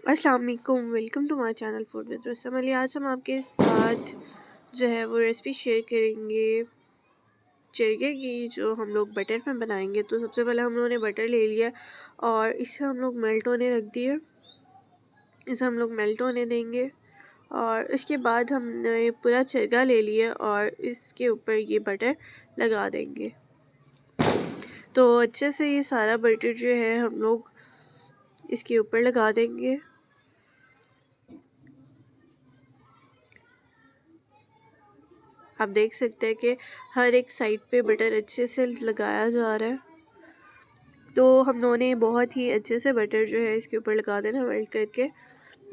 अस्सलाम वालेकुम, welcome to my channel food with Rasam Ali. आज हम आपके साथ जो है वो रेसिपी शेयर करेंगे चरगे की, जो हम लोग बटर में बनाएंगे। तो सबसे पहले हम लोगों ने बटर ले लिया और इसे हम लोग मेल्ट होने रख दिए। इसे हम लोग मेल्ट होने देंगे और इसके बाद हमने पूरा चरगा ले लिया और इसके ऊपर ये बटर लगा देंगे। तो अच्छे से ये सारा बटर जो है हम लोग इसके ऊपर लगा देंगे। आप देख सकते हैं कि हर एक साइड पे बटर अच्छे से लगाया जा रहा है। तो हम लोगों ने बहुत ही अच्छे से बटर जो है इसके ऊपर लगा देना मेल्ट करके,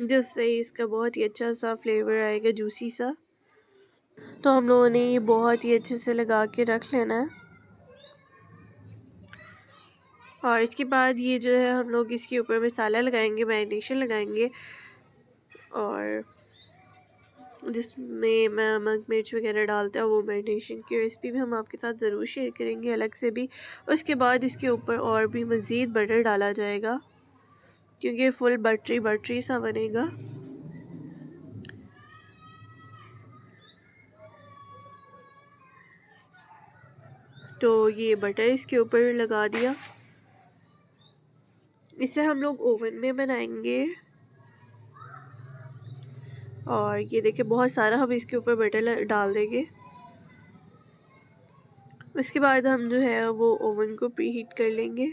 जिससे इसका बहुत ही अच्छा सा फ्लेवर आएगा, जूसी सा। तो हम लोगों ने ये बहुत ही अच्छे से लगा के रख लेना है। और इसके बाद ये जो है हम लोग इसके ऊपर मसाला लगाएंगे, मैरिनेशन लगाएंगे, और जिसमें नमक मिर्च वगैरह डालते हैं वो मैरिनेशन की रेसिपी भी हम आपके साथ ज़रूर शेयर करेंगे अलग से भी। उसके बाद इसके ऊपर और भी मज़ीद बटर डाला जाएगा क्योंकि फुल बटरी बटरी सा बनेगा। तो ये बटर इसके ऊपर लगा दिया। इसे हम लोग ओवन में बनाएंगे और ये देखिए बहुत सारा हम इसके ऊपर बटर डाल देंगे। उसके बाद हम जो है वो ओवन को प्री हीट कर लेंगे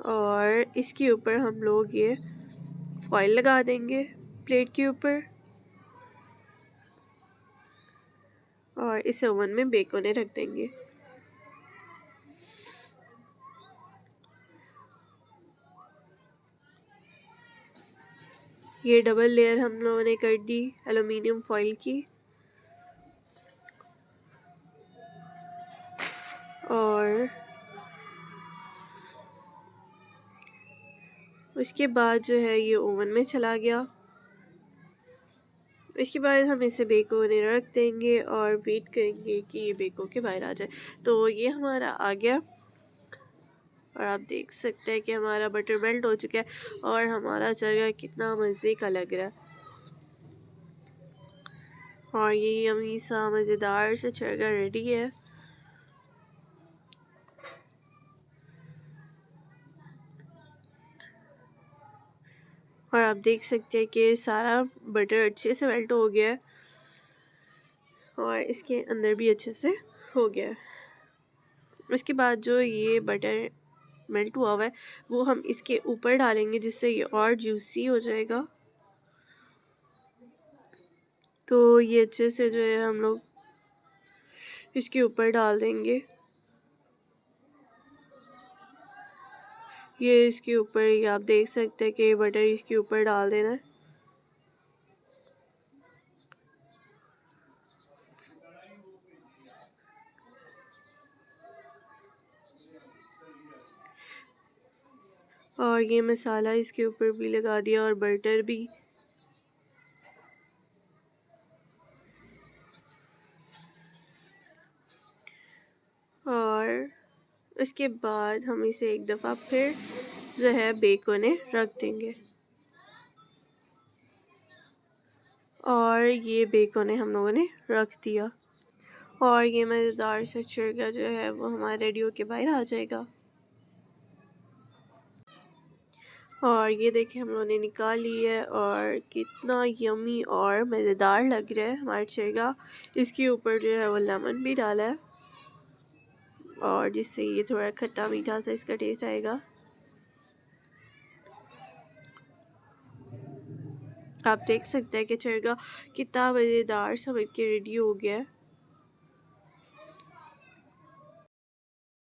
और इसके ऊपर हम लोग ये फॉइल लगा देंगे प्लेट के ऊपर और इसे ओवन में बेक होने रख देंगे। ये डबल लेयर हम लोगों ने कर दी एल्युमिनियम फॉइल की। और उसके बाद जो है ये ओवन में चला गया। इसके बाद हम इसे बेक होने रख देंगे और वेट करेंगे कि ये बेक होके बाहर आ जाए। तो ये हमारा आ गया और आप देख सकते हैं कि हमारा बटर मेल्ट हो चुका है और हमारा चरगा कितना मज़े का लग रहा है। और ये यम्मी सा मज़ेदार सा चरगा रेडी है। और आप देख सकते हैं कि सारा बटर अच्छे से मेल्ट हो गया है और इसके अंदर भी अच्छे से हो गया है। उसके बाद जो ये बटर मेल्ट हुआ हुआ है वो हम इसके ऊपर डालेंगे, जिससे ये और जूसी हो जाएगा। तो ये अच्छे से जो है हम लोग इसके ऊपर डाल देंगे। ये इसके ऊपर ये आप देख सकते हैं कि बटर इसके ऊपर डाल देना है। और ये मसाला इसके ऊपर भी लगा दिया और बटर भी। और उसके बाद हम इसे एक दफ़ा फिर जो है बेक होने रख देंगे और ये बेक होने हम लोगों ने रख दिया और ये मज़ेदार सा चरगा जो है वो हमारे रेडी होके बाहर आ जाएगा। और ये देखिए हम लोगों ने निकाल ली है और कितना यमी और मज़ेदार लग रहा है हमारा चरगा। इसके ऊपर जो है वो लेमन भी डाला है और जिससे ये थोड़ा खट्टा मीठा सा इसका टेस्ट आएगा। आप देख सकते हैं कि चरगा कितना मज़ेदार सा बन के रेडी हो गया है।